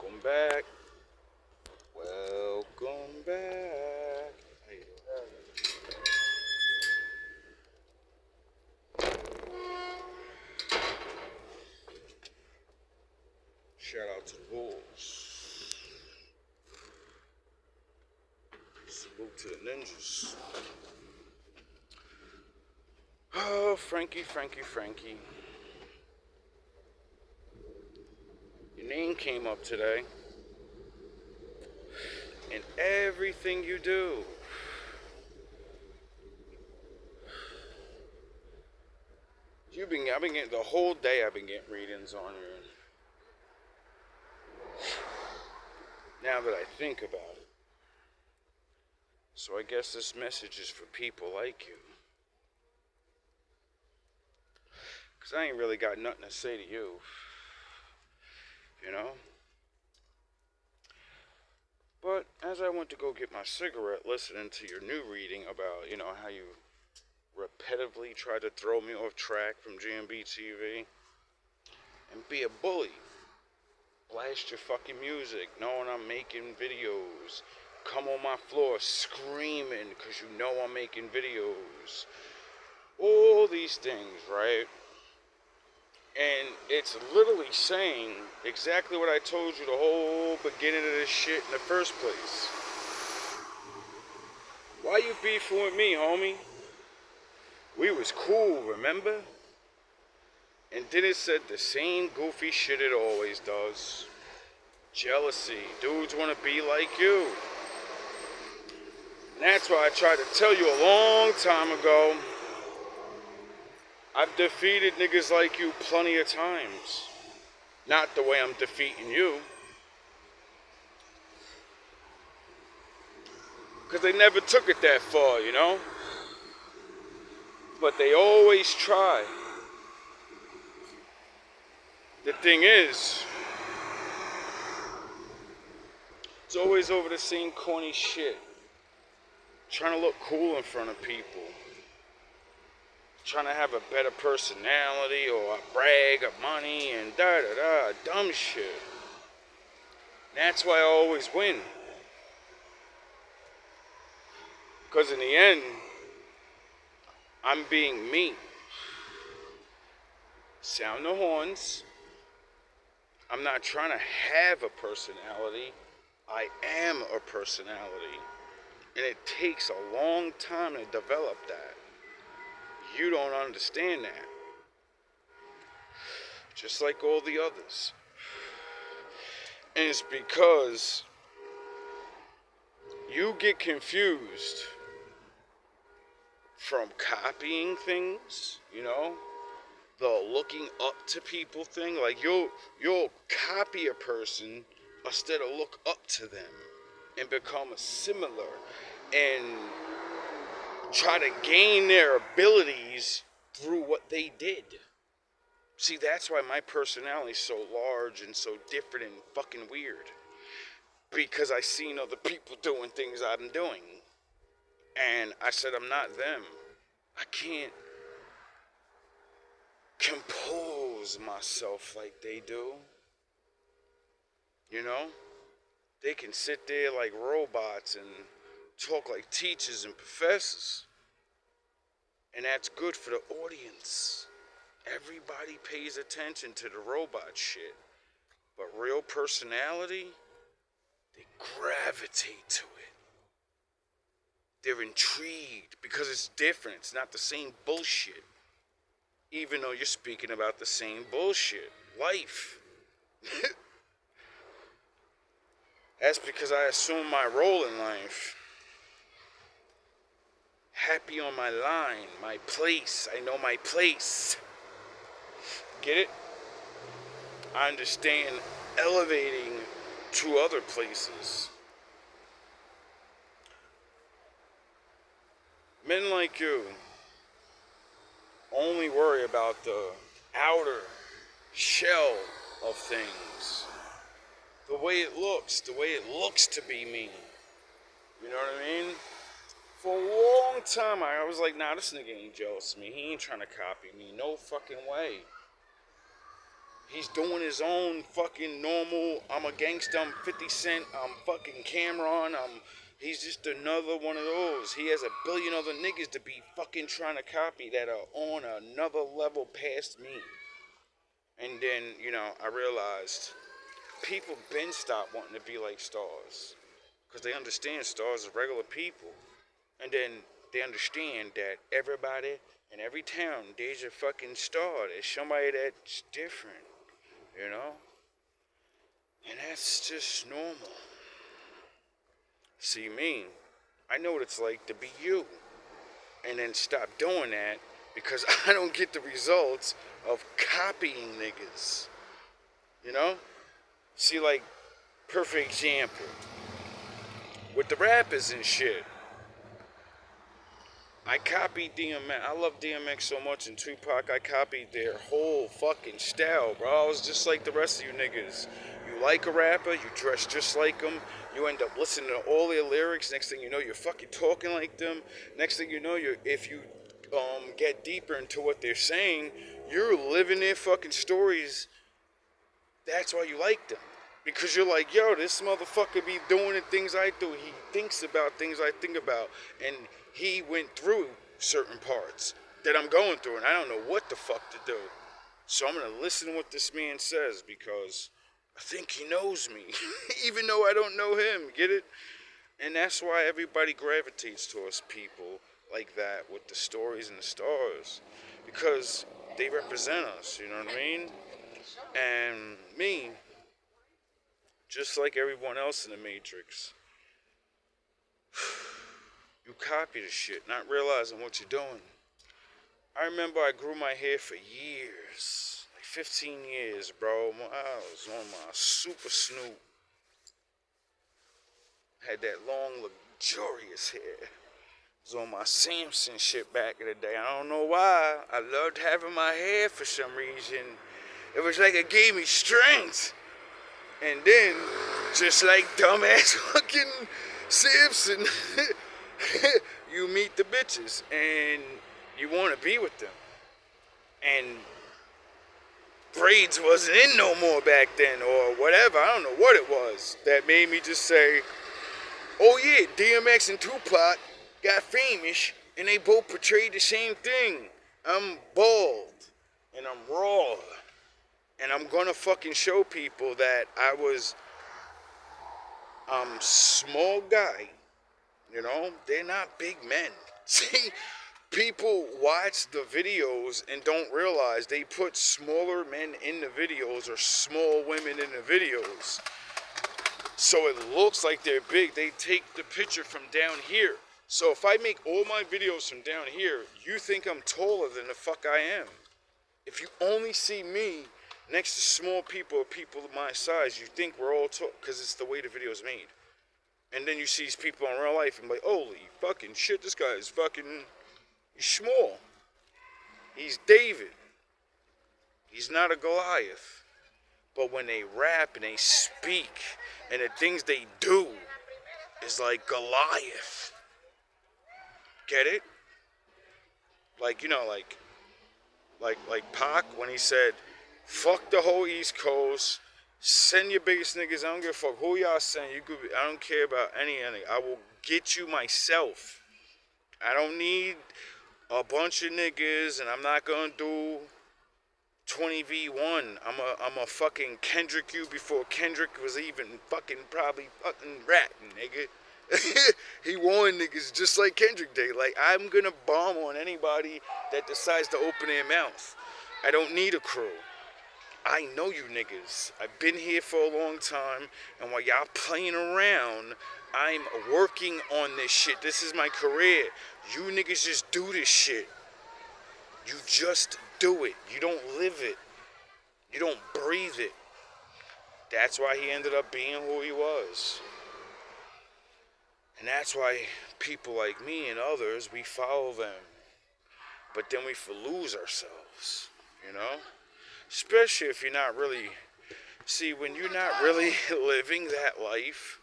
Welcome back. Welcome back. How you doing? Shout out to the Bulls. Salute to the Ninjas. Oh, Frankie. Your name came up today. And everything you do. I've been getting, the whole day I've been getting readings on you. Now that I think about it. So I guess this message is for people like you. Because I ain't really got nothing to say to you. You know? But as I went to go get my cigarette, listening to your new reading about, how you repetitively tried to throw me off track from GMB TV and be a bully. Blast your fucking music, knowing I'm making videos. Come on my floor screaming because you know I'm making videos. All these things, right? And it's literally saying exactly what I told you the whole beginning of this shit in the first place. Why you beefing with me, homie? We was cool, remember? And then it said the same goofy shit it always does. Jealousy. Dudes want to be like you. And that's why I tried to tell you a long time ago. I've defeated niggas like you plenty of times. Not the way I'm defeating you. Because they never took it that far, you know? But they always try. The thing is, it's always over the same corny shit. Trying to look cool in front of people. Trying to have a better personality or a brag of money and da-da-da, dumb shit. That's why I always win. Because in the end, I'm being me. Sound the horns. I'm not trying to have a personality. I am a personality. And it takes a long time to develop that. You don't understand that. Just like all the others. And it's because you get confused from copying things, the looking up to people thing. Like you'll copy a person instead of look up to them and become a similar and try to gain their abilities through what they did. See, that's why my personality is so large and so different and fucking weird. Because I seen other people doing things I'm doing. And I said, I'm not them. I can't compose myself like they do. They can sit there like robots and talk like teachers and professors. And that's good for the audience. Everybody pays attention to the robot shit. But real personality, they gravitate to it. They're intrigued because it's different. It's not the same bullshit. Even though you're speaking about the same bullshit. Life. That's because I assume my role in life. Happy on my line, my place. I know my place. Get it? I understand elevating to other places. Men like you only worry about the outer shell of things. The way it looks to be me. You know what I mean? For a long time, I was like, nah, this nigga ain't jealous of me. He ain't trying to copy me. No fucking way. He's doing his own fucking normal, I'm a gangster, I'm 50 Cent, I'm fucking Cameron, he's just another one of those. He has a billion other niggas to be fucking trying to copy that are on another level past me. And then, I realized people been stopped wanting to be like stars. Because they understand stars are regular people. And then they understand that everybody in every town, there's a fucking star. There's somebody that's different, And that's just normal. See me, I know what it's like to be you. And then stop doing that because I don't get the results of copying niggas. See, like, perfect example. With the rappers and shit. I copied DMX. I love DMX so much, and Tupac. I copied their whole fucking style, bro. I was just like the rest of you niggas. You like a rapper, you dress just like them. You end up listening to all their lyrics. Next thing you know, you're fucking talking like them. Next thing you know, if you get deeper into what they're saying, you're living their fucking stories. That's why you like them. Because you're like, yo, this motherfucker be doing the things I do. He thinks about things I think about. And he went through certain parts that I'm going through. And I don't know what the fuck to do. So I'm going to listen to what this man says because I think he knows me. Even though I don't know him. Get it? And that's why everybody gravitates towards people like that with the stories and the stars. Because they represent us. You know what I mean? And me, just like everyone else in the Matrix, you copy the shit, not realizing what you're doing. I remember I grew my hair for years, like 15 years, bro. I was on my super snoot. Had that long, luxurious hair. I was on my Samson shit back in the day. I don't know why. I loved having my hair for some reason. It was like it gave me strength. And then, just like dumbass fucking Simpson, you meet the bitches and you want to be with them. And braids wasn't in no more back then or whatever. I don't know what it was that made me just say, oh yeah, DMX and Tupac got famous and they both portrayed the same thing. I'm bald and I'm raw. And I'm gonna fucking show people that I'm small guy, they're not big men. See, people watch the videos and don't realize they put smaller men in the videos or small women in the videos. So it looks like they're big. They take the picture from down here. So if I make all my videos from down here, you think I'm taller than the fuck I am. If you only see me next to small people or people of my size, you think we're all tall, because it's the way the video's made. And then you see these people in real life and be like, holy fucking shit, this guy is fucking, he's small. He's David. He's not a Goliath. But when they rap and they speak and the things they do is like Goliath. Get it? Like, like Pac when he said, fuck the whole East Coast. Send your biggest niggas. I don't give a fuck who y'all send. I don't care about any. I will get you myself. I don't need a bunch of niggas, and I'm not gonna do 20v1. I'm a fucking Kendrick you before Kendrick was even probably fucking ratting, nigga. He warned niggas just like Kendrick did. Like, I'm gonna bomb on anybody that decides to open their mouth. I don't need a crew. I know you niggas. I've been here for a long time, and while y'all playing around, I'm working on this shit. This is my career. You niggas just do this shit. You just do it. You don't live it. You don't breathe it. That's why he ended up being who he was. And that's why people like me and others, we follow them. But then we lose ourselves, Especially if you're not really, when you're not really living that life,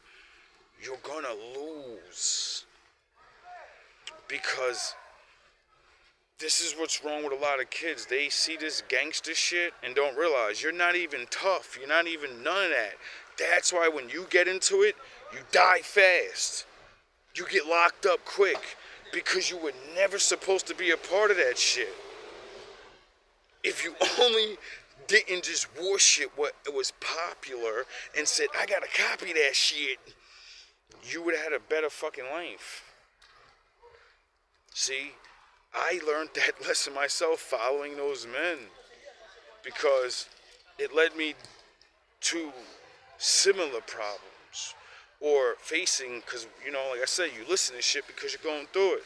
you're gonna lose. Because This is what's wrong with a lot of kids. They see this gangster shit and don't realize you're not even tough. You're not even none of that. That's why when you get into it, you die fast. You get locked up quick because you were never supposed to be a part of that shit. If you only didn't just worship what was popular and said, I gotta copy that shit, you would have had a better fucking life. See, I learned that lesson myself following those men because it led me to similar problems or facing, because, you know, like I said, you listen to shit because you're going through it.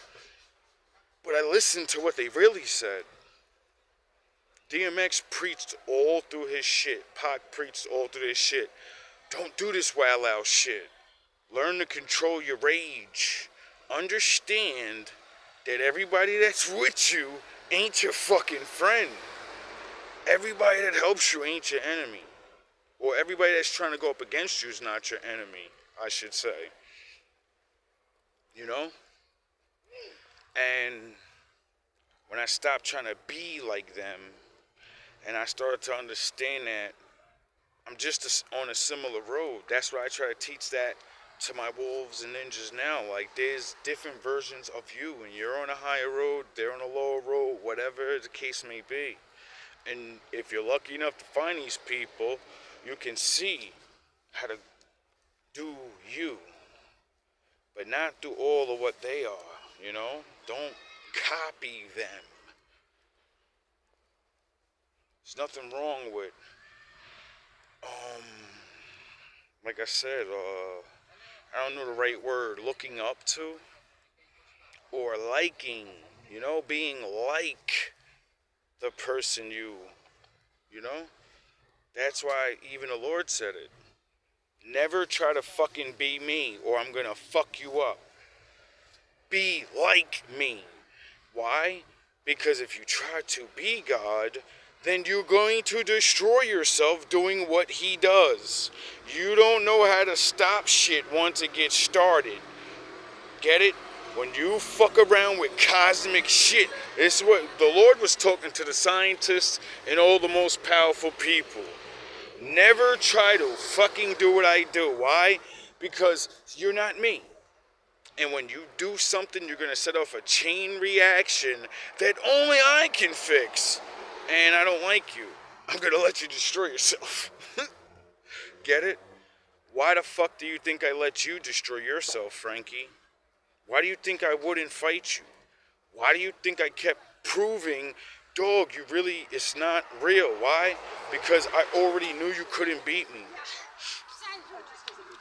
But I listened to what they really said. DMX preached all through his shit. Pac preached all through his shit. Don't do this wild out shit. Learn to control your rage. Understand that everybody that's with you ain't your fucking friend. Everybody that helps you ain't your enemy. Or everybody that's trying to go up against you is not your enemy, I should say. You know? And when I stopped trying to be like them, and I started to understand that I'm just on a similar road. That's why I try to teach that to my wolves and ninjas now. Like, there's different versions of you, and you're on a higher road, they're on a lower road, whatever the case may be. And if you're lucky enough to find these people, you can see how to do you, but not do all of what they are, you know? Don't copy them. There's nothing wrong with, like I said, I don't know the right word, looking up to, or liking, you know, being like the person you know? That's why even the Lord said it. Never try to fucking be me, or I'm gonna fuck you up. Be like me. Why? Because if you try to be God, then you're going to destroy yourself doing what he does. You don't know how to stop shit once it gets started. Get it? When you fuck around with cosmic shit, it's what the Lord was talking to the scientists and all the most powerful people. Never try to fucking do what I do. Why? Because you're not me. And when you do something, you're going to set off a chain reaction that only I can fix. And I don't like you. I'm going to let you destroy yourself. Get it? Why the fuck do you think I let you destroy yourself, Frankie? Why do you think I wouldn't fight you? Why do you think I kept proving, dog, it's not real? Why? Because I already knew you couldn't beat me.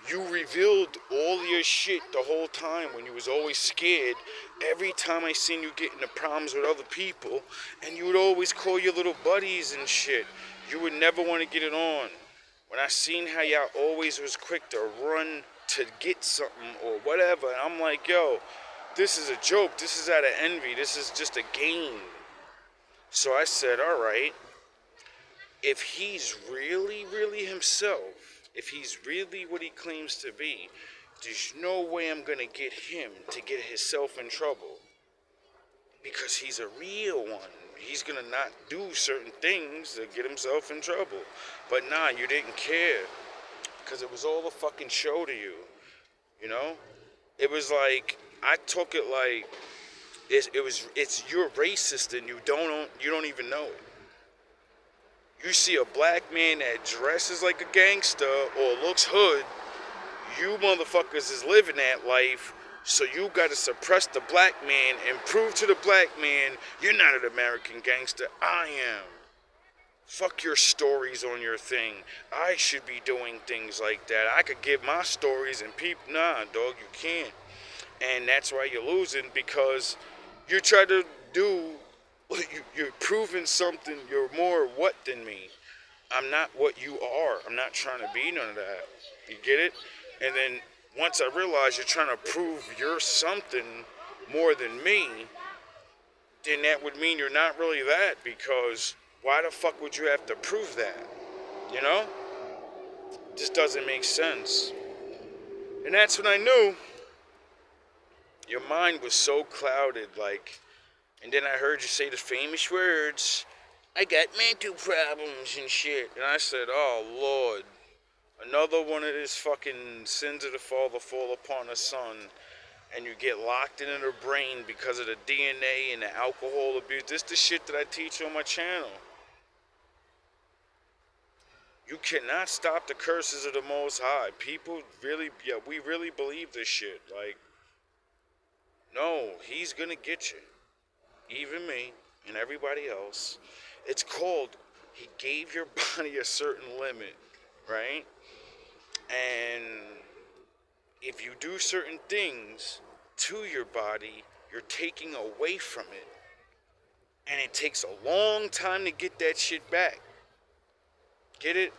You revealed all your shit the whole time when you was always scared. Every time I seen you get into problems with other people, and you would always call your little buddies and shit. You would never want to get it on. When I seen how y'all always was quick to run to get something or whatever, and I'm like, yo, this is a joke. This is out of envy. This is just a game. So I said, all right, if he's really, really himself, if he's really what he claims to be, there's no way I'm gonna get him to get himself in trouble. Because he's a real one. He's gonna not do certain things to get himself in trouble. But nah, you didn't care. Because it was all a fucking show to you. You know? It was like, I took it like, you're racist and you don't even know it. You see a black man that dresses like a gangster or looks hood, you motherfuckers is living that life, so you gotta suppress the black man and prove to the black man you're not an American gangster, I am. Fuck your stories on your thing. I should be doing things like that. I could give my stories and people, nah, dog, you can't. And that's why you're losing, because you try to do, you're proving something, you're more what than me. I'm not what you are. I'm not trying to be none of that. You get it? And then once I realize you're trying to prove you're something more than me, then that would mean you're not really that, because why the fuck would you have to prove that? You know? It just doesn't make sense. And that's when I knew your mind was so clouded, like, And then I heard you say the famous words, I got mental problems and shit. And I said, oh, Lord. Another one of these fucking sins of the father fall upon the son. And you get locked into the brain because of the DNA and the alcohol abuse. This is the shit that I teach on my channel. You cannot stop the curses of the Most High. People really, we really believe this shit. Like, no, he's gonna get you. Even me and everybody else. It's called, he gave your body a certain limit, right? And if you do certain things to your body, you're taking away from it. And it takes a long time to get that shit back. Get it?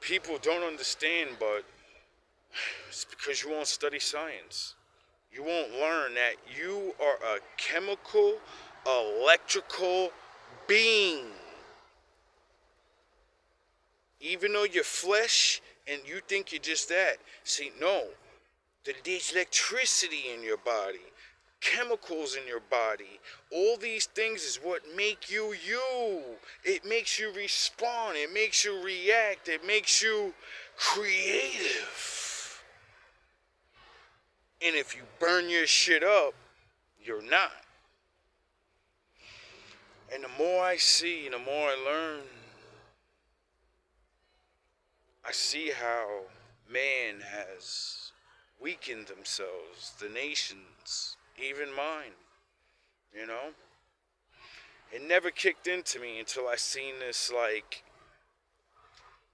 People don't understand, but it's because you won't study science. You won't learn that you are a chemical, electrical being. Even though you're flesh and you think you're just that. See, no. There's electricity in your body. Chemicals in your body. All these things is what make you you. It makes you respond. It makes you react. It makes you creative. And if you burn your shit up, you're not. And the more I see and the more I learn, I see how man has weakened themselves, the nations, even mine, you know? It never kicked into me until I seen this, like,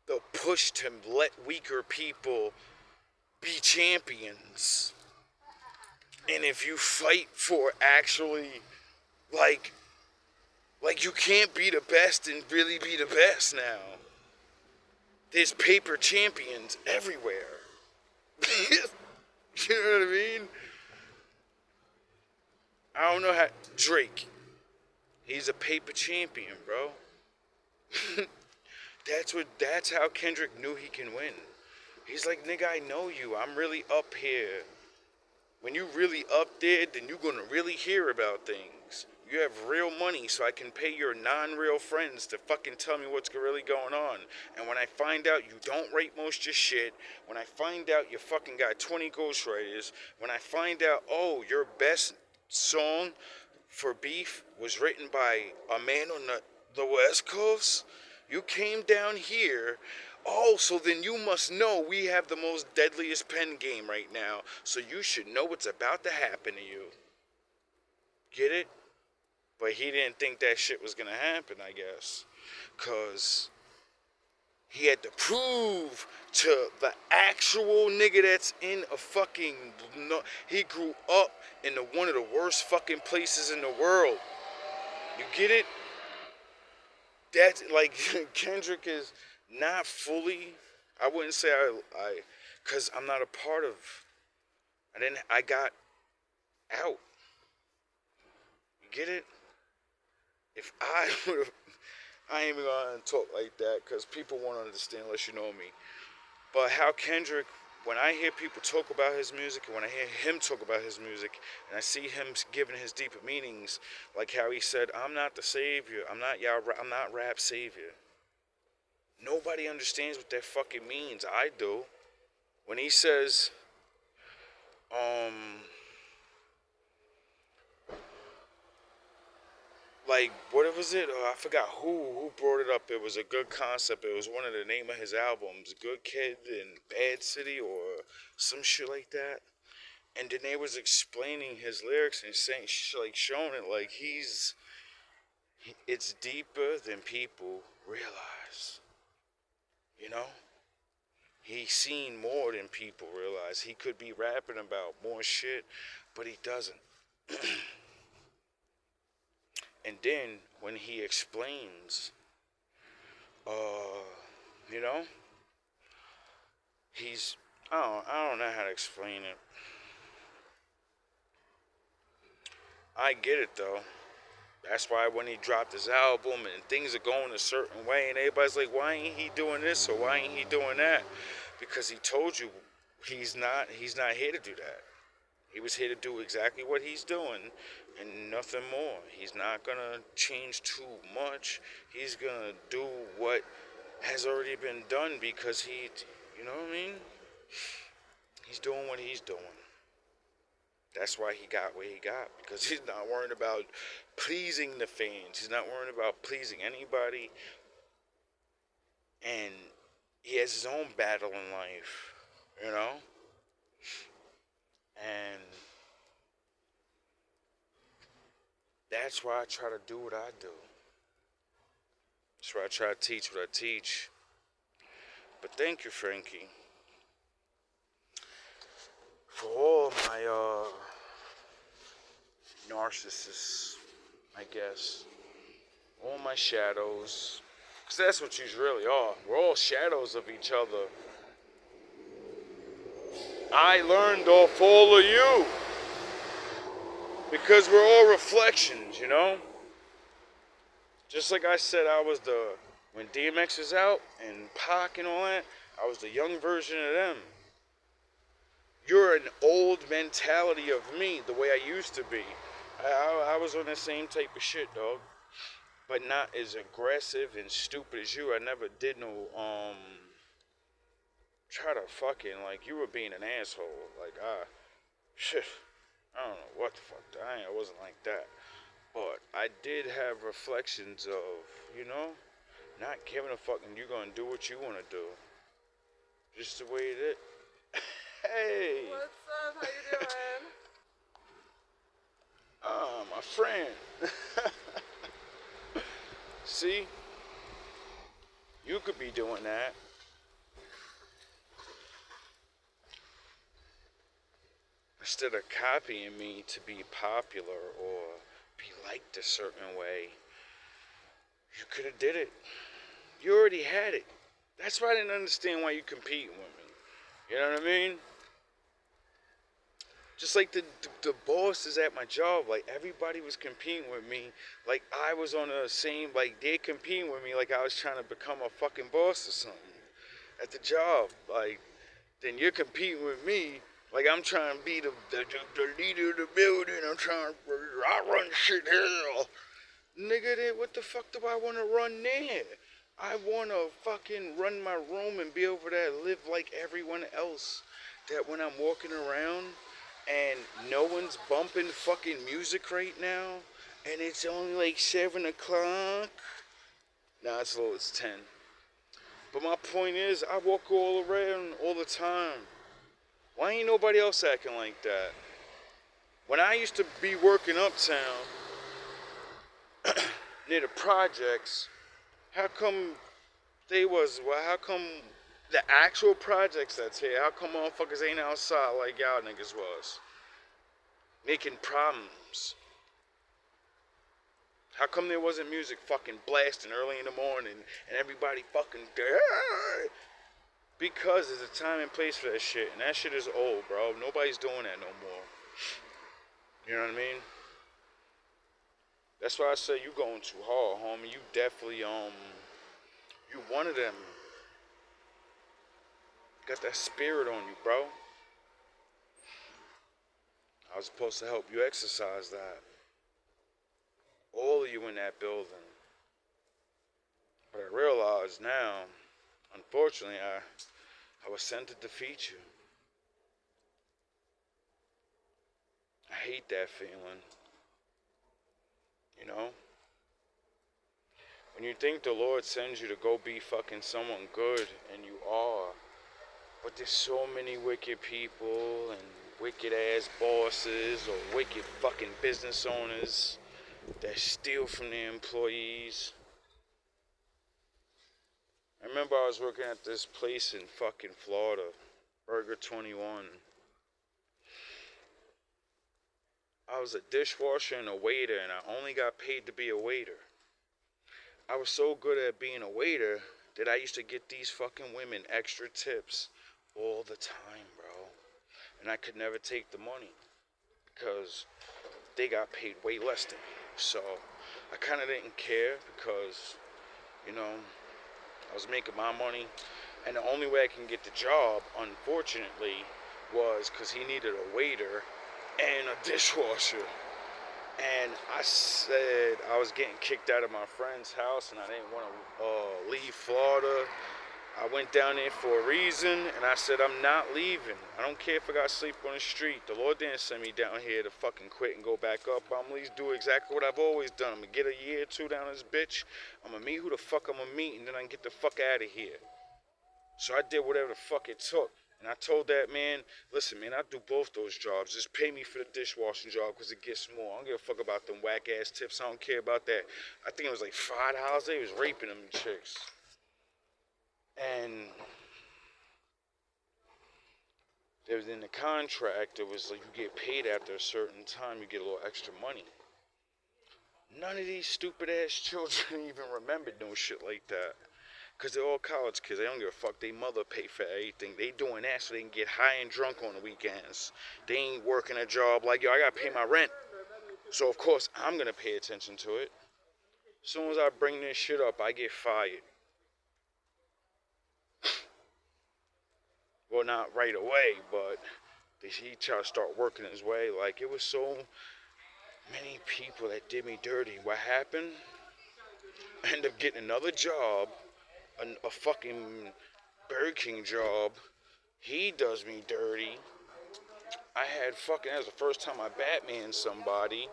the push to let weaker people be champions. And if you fight for actually, like you can't be the best and really be the best now. There's paper champions everywhere. You know what I mean? I don't know how... Drake. He's a paper champion, bro. That's how Kendrick knew he can win. He's like, nigga, I know you. I'm really up here. When you really up there, then you're gonna really hear about things. You have real money, so I can pay your non-real friends to fucking tell me what's really going on. And when I find out you don't rate most of your shit, when I find out you fucking got 20 ghostwriters, when I find out, oh, your best song for Beef was written by a man on the West Coast, you came down here. Oh, so then you must know we have the most deadliest pen game right now, so you should know what's about to happen to you. Get it? But he didn't think that shit was gonna happen, I guess. Cause he had to prove to the actual nigga that's in a fucking... He grew up in one of the worst fucking places in the world. You get it? That's like, Kendrick is not fully... I wouldn't say I cause I'm not a part of... I got out. You get it? If I would have... I ain't even gonna talk like that, because people won't understand unless you know me. But how Kendrick, when I hear people talk about his music, and when I hear him talk about his music, and I see him giving his deeper meanings, like how he said, I'm not the savior, I'm not rap savior. Nobody understands what that fucking means. I do. When he says, like, what was it? I forgot who brought it up. It was a good concept. It was one of the name of his albums, Good Kid in Bad City or some shit like that. And then they was explaining his lyrics and saying, like, showing it like it's deeper than people realize. You know? He's seen more than people realize. He could be rapping about more shit, but he doesn't. And then when he explains, you know, I don't know how to explain it. I get it though. That's why when he dropped his album and things are going a certain way and everybody's like, why ain't he doing this or why ain't he doing that? Because he told you he's not here to do that. He was here to do exactly what he's doing and nothing more. He's not going to change too much. He's going to do what has already been done because you know what I mean? He's doing what he's doing. That's why he got what he got, because he's not worried about pleasing the fans. He's not worried about pleasing anybody. And he has his own battle in life, you know? And that's why I try to do what I do. That's why I try to teach what I teach. But thank you, Frankie, for all my narcissists, I guess. All my shadows. Because that's what you really are. We're all shadows of each other. I learned off all of you. Because we're all reflections, you know? Just like I said, when DMX was out and Pac and all that, I was the young version of them. You're an old mentality of me, the way I used to be. I was on the same type of shit, dog. But not as aggressive and stupid as you. I never did no, try to fucking, like, you were being an asshole. Like, shit, I don't know what the fuck. I wasn't like that. But I did have reflections of, you know, not giving a fuck and you're gonna do what you wanna do. Just the way it is. Hey! What's up? How you doing? My friend. See? You could be doing that. Instead of copying me to be popular or be liked a certain way, you could have did it. You already had it. That's why I didn't understand why you competing with me. You know what I mean? Just like the bosses at my job, like everybody was competing with me, like I was on the same, like they're competing with me like I was trying to become a fucking boss or something at the job. Like, then you're competing with me like I'm trying to be the leader of the building. I run shit here. Nigga, then what the fuck do I want to run there? I want to fucking run my room and be able to live like everyone else. That when I'm walking around and no one's bumping fucking music right now, and it's only like 7 o'clock. Nah, it's low, it's 10. But my point is, I walk all around all the time. Why ain't nobody else acting like that? When I used to be working uptown, near the projects, how come how come the actual projects that's here, how come motherfuckers ain't outside like y'all niggas was? Making problems. How come there wasn't music fucking blasting early in the morning and everybody fucking dead? Because there's a time and place for that shit, and that shit is old, bro. Nobody's doing that no more. You know what I mean? That's why I say you going too hard, homie. You definitely, you one of them. Got that spirit on you, bro. I was supposed to help you exercise that. All of you in that building. But I realize now, unfortunately, I was sent to defeat you. I hate that feeling. You know? When you think the Lord sends you to go be fucking someone good, and you are, but there's so many wicked people and wicked ass bosses or wicked fucking business owners that steal from their employees. I remember I was working at this place in fucking Florida, Burger 21. I was a dishwasher and a waiter, and I only got paid to be a waiter. I was so good at being a waiter that I used to get these fucking women extra tips all the time, bro. And I could never take the money because they got paid way less than me. So I kind of didn't care because, you know, I was making my money. And the only way I can get the job, unfortunately, was because he needed a waiter and a dishwasher. And I said I was getting kicked out of my friend's house and I didn't want to leave Florida. I went down there for a reason and I said I'm not leaving. I don't care if I got to sleep on the street. The Lord didn't send me down here to fucking quit and go back up. I'm at least do exactly what I've always done. I'm going to get a year or two down this bitch. I'm going to meet who the fuck I'm going to meet and then I can get the fuck out of here. So I did whatever the fuck it took. And I told that man, listen, man, I'll do both those jobs. Just pay me for the dishwashing job because it gets more. I don't give a fuck about them whack-ass tips. I don't care about that. I think it was like $5. They was raping them chicks. And there was in the contract, it was like you get paid after a certain time, you get a little extra money. None of these stupid-ass children even remembered no shit like that. Because they're all college kids. They don't give a fuck. They mother pay for everything. They doing that so they can get high and drunk on the weekends. They ain't working a job like, yo, I got to pay my rent. So, of course, I'm going to pay attention to it. As soon as I bring this shit up, I get fired. Well, not right away, but he tried to start working his way. Like, it was so many people that did me dirty. What happened? I ended up getting another job. A fucking Burger King job. He does me dirty. I had fucking, that was the first time I Batman somebody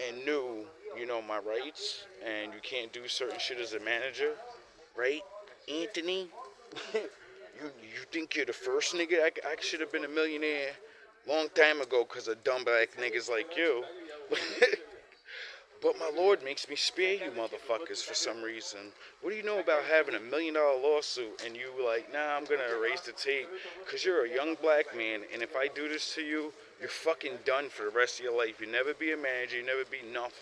and knew, you know, my rights and you can't do certain shit as a manager, right, Anthony? you think you're the first nigga? I should have been a millionaire long time ago because of dumb black niggas like you. But my Lord makes me spare you motherfuckers for some reason. What do you know about having $1 million lawsuit and you like, nah, I'm gonna erase the tape because you're a young black man and if I do this to you, you're fucking done for the rest of your life. You never be a manager, you never be nothing.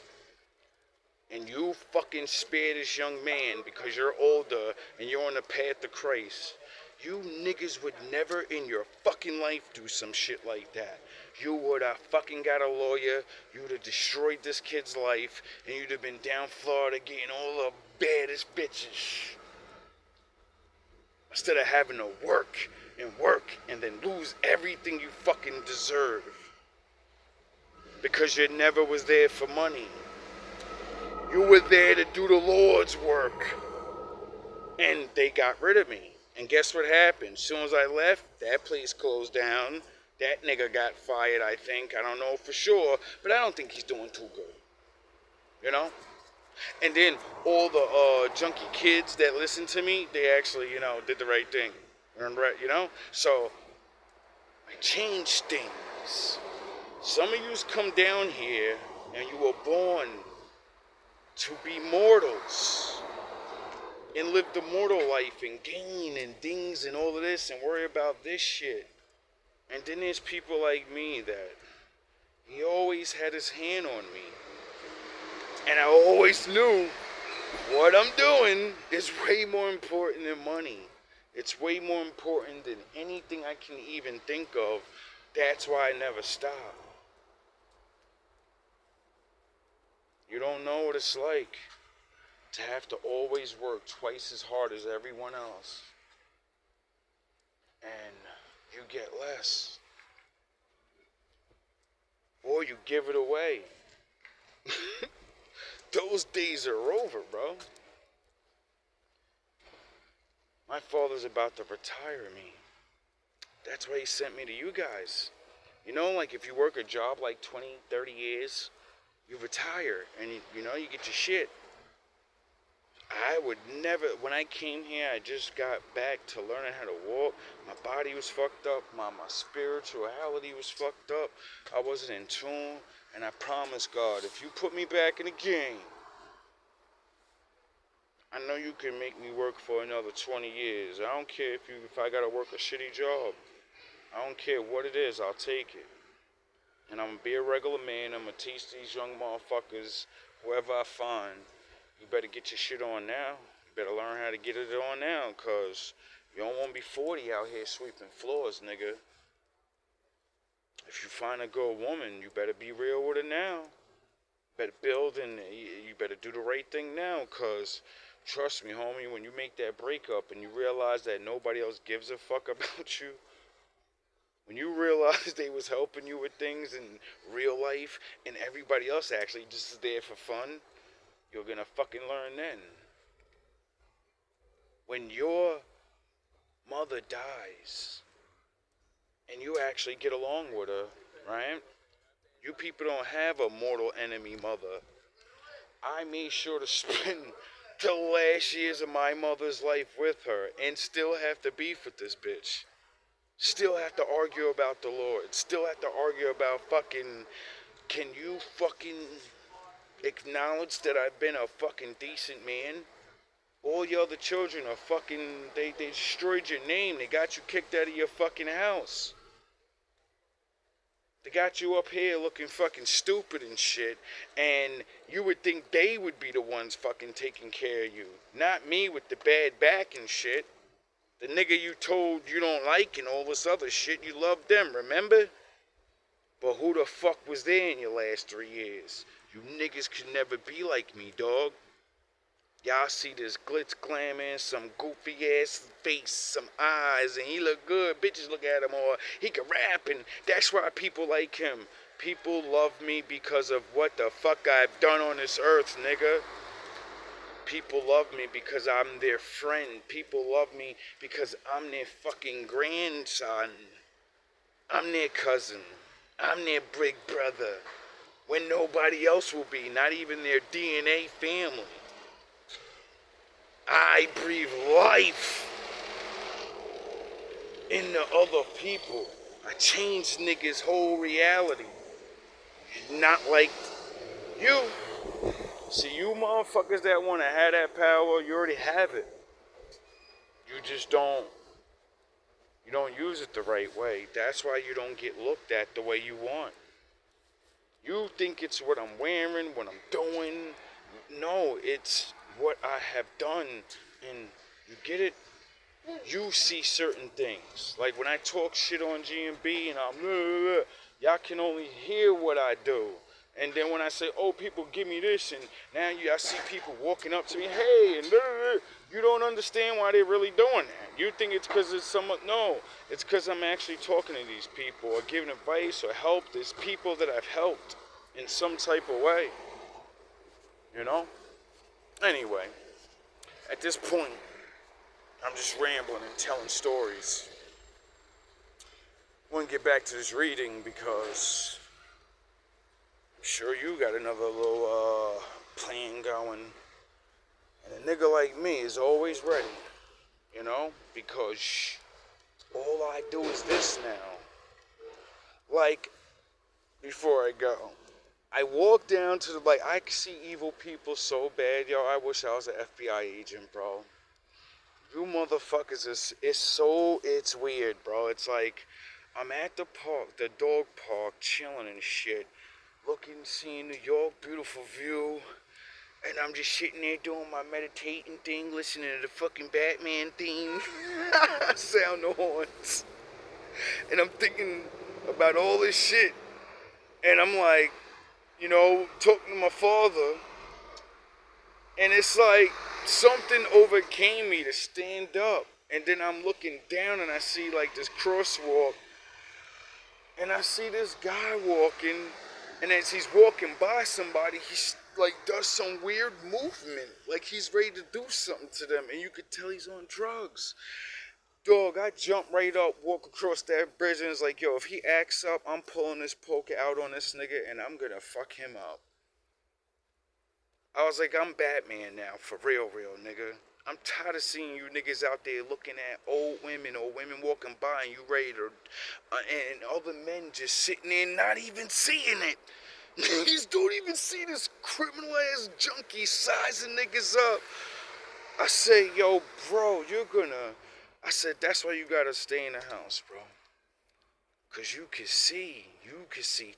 And you fucking spare this young man because you're older and you're on the path to Christ. You niggas would never in your fucking life do some shit like that. You would have fucking got a lawyer, you would have destroyed this kid's life, and you'd have been down Florida getting all the baddest bitches. Instead of having to work and then lose everything you fucking deserve. Because you never was there for money. You were there to do the Lord's work. And they got rid of me. And guess what happened? As soon as I left, that place closed down. That nigga got fired, I think. I don't know for sure, but I don't think he's doing too good. You know? And then all the junkie kids that listen to me, they actually, you know, did the right thing. You know? So, I changed things. Some of yous come down here and you were born to be mortals. And live the mortal life and gain and things and all of this and worry about this shit. And then there's people like me that he always had his hand on me. And I always knew what I'm doing is way more important than money. It's way more important than anything I can even think of. That's why I never stop. You don't know what it's like to have to always work twice as hard as everyone else. And you get less. Or you give it away. Those days are over, bro. My father's about to retire me. That's why he sent me to you guys. You know, like if you work a job like 20, 30 years, you retire and you know, you get your shit. I would never, when I came here, I just got back to learning how to walk. My body was fucked up. My spirituality was fucked up. I wasn't in tune. And I promise God, if you put me back in the game, I know you can make me work for another 20 years. I don't care if I gotta work a shitty job. I don't care what it is, I'll take it. And I'm gonna be a regular man. I'm gonna teach these young motherfuckers, whoever I find, you better get your shit on now. You better learn how to get it on now, cause you don't want to be 40 out here sweeping floors, nigga. If you find a good woman, you better be real with her now. Better build and you better do the right thing now, cause trust me, homie, when you make that breakup and you realize that nobody else gives a fuck about you, When you realize they was helping you with things in real life and everybody else actually just is there for fun, you're gonna fucking learn then. When your mother dies and you actually get along with her, right? You people don't have a mortal enemy mother. I made sure to spend the last years of my mother's life with her and still have to beef with this bitch. Still have to argue about the Lord. Still have to argue about fucking, can you fucking acknowledge that I've been a fucking decent man? All your other children are fucking, they destroyed your name. They got you kicked out of your fucking house. They got you up here looking fucking stupid and shit, and you would think they would be the ones fucking taking care of you. Not me with the bad back and shit. The nigga you told you don't like and all this other shit, you loved them, remember? But who the fuck was there in your last 3 years? You niggas could never be like me, dog. Y'all see this glitz glamour, some goofy ass face, some eyes, and he look good. Bitches look at him, or he can rap, and that's why people like him. People love me because of what the fuck I've done on this earth, nigga. People love me because I'm their friend. People love me because I'm their fucking grandson. I'm their cousin. I'm their big brother. When nobody else will be, not even their DNA family. I breathe life into other people. I changed niggas' whole reality. Not like you. See, you motherfuckers that want to have that power, you already have it. You just don't use it the right way. That's why you don't get looked at the way you want. You think it's what I'm wearing, what I'm doing. No, it's what I have done. And you get it? You see certain things. Like when I talk shit on GMB and I'm, y'all can only hear what I do. And then when I say, oh, people give me this, and now I see people walking up to me, hey, and you don't understand why they're really doing that. You think it's because it's someone, no, it's because I'm actually talking to these people or giving advice or help. There's people that I've helped in some type of way, you know? Anyway, at this point, I'm just rambling and telling stories. I want to get back to this reading because I'm sure you got another little plan going. And a nigga like me is always ready, you know, because all I do is this now. Like, before I go, I walk down to the, I see evil people so bad, yo, I wish I was an FBI agent, bro. You motherfuckers it's weird, bro. It's like, I'm at the park, the dog park, chilling and shit, looking, seeing New York, beautiful view, and I'm just sitting there doing my meditating thing, listening to the fucking Batman theme, sound the horns, and I'm thinking about all this shit, and I'm like, you know, talking to my father, and it's like something overcame me to stand up. And then I'm looking down and I see like this crosswalk. And I see this guy walking. And as he's walking by somebody, he's like does some weird movement. Like he's ready to do something to them. And you could tell he's on drugs. Dog, I jump right up, walk across that bridge, and it's like, yo, if he acts up, I'm pulling this poker out on this nigga and I'm gonna fuck him up. I was like, I'm Batman now, for real, nigga. I'm tired of seeing you niggas out there looking at old women or women walking by and you ready to, and other men just sitting there not even seeing it. Niggas don't even see this criminal ass junkie sizing niggas up. I say, yo, bro, I said, that's why you gotta stay in the house, bro. Cause you can see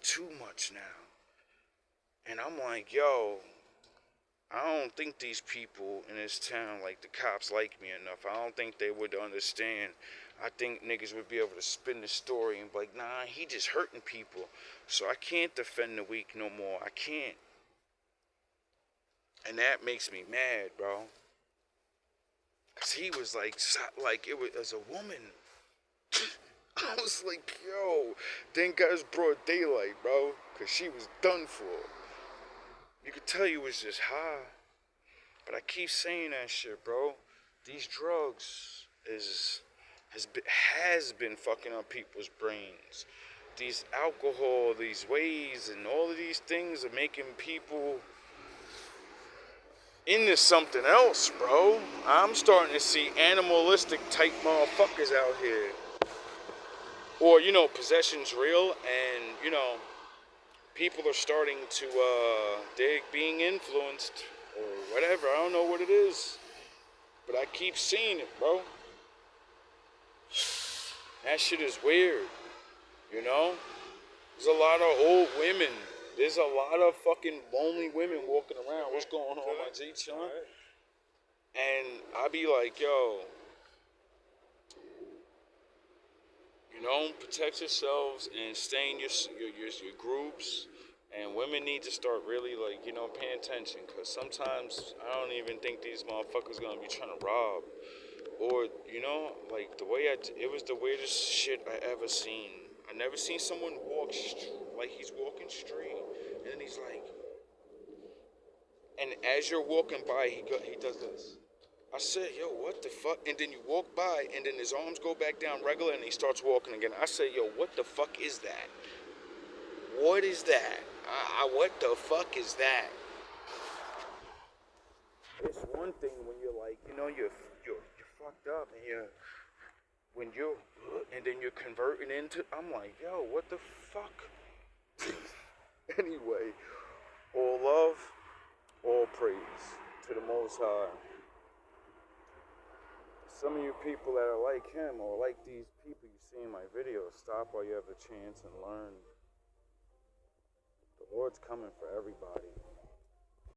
too much now. And I'm like, yo, I don't think these people in this town, like the cops, like me enough. I don't think they would understand. I think niggas would be able to spin the story and be like, nah, he just hurting people. So I can't defend the weak no more. I can't. And that makes me mad, bro. Cause he was like it was as a woman. I was like, yo, thank God it's broad daylight, bro, because she was done for. You could tell you was just high. But I keep saying that shit, bro. These drugs has been fucking up people's brains. These alcohol, these ways, and all of these things are making people into something else, bro. I'm starting to see animalistic type motherfuckers out here. Or, possession's real, and, people are starting to, they're being influenced, or whatever. I don't know what it is. But I keep seeing it, bro. That shit is weird, you know? There's a lot of old women. There's a lot of fucking lonely women walking around. What's going on, my G? Chillin'? And I be like, yo, protect yourselves and stay in your groups. And women need to start really, paying attention. Because sometimes I don't even think these motherfuckers gonna be trying to rob. Or, it was the weirdest shit I ever seen. I never seen someone walk like he's walking straight. And then he's like, and as you're walking by, he does this. I said, yo, what the fuck? And then you walk by, and then his arms go back down regular, and he starts walking again. I said, yo, what the fuck is that? What is that? What the fuck is that? It's one thing when you're like, you're fucked up, and then you're converting into. I'm like, yo, what the fuck? Anyway, all love, all praise to the Most High. Some of you people that are like him or like these people you see in my videos, stop while you have the chance and learn. The Lord's coming for everybody.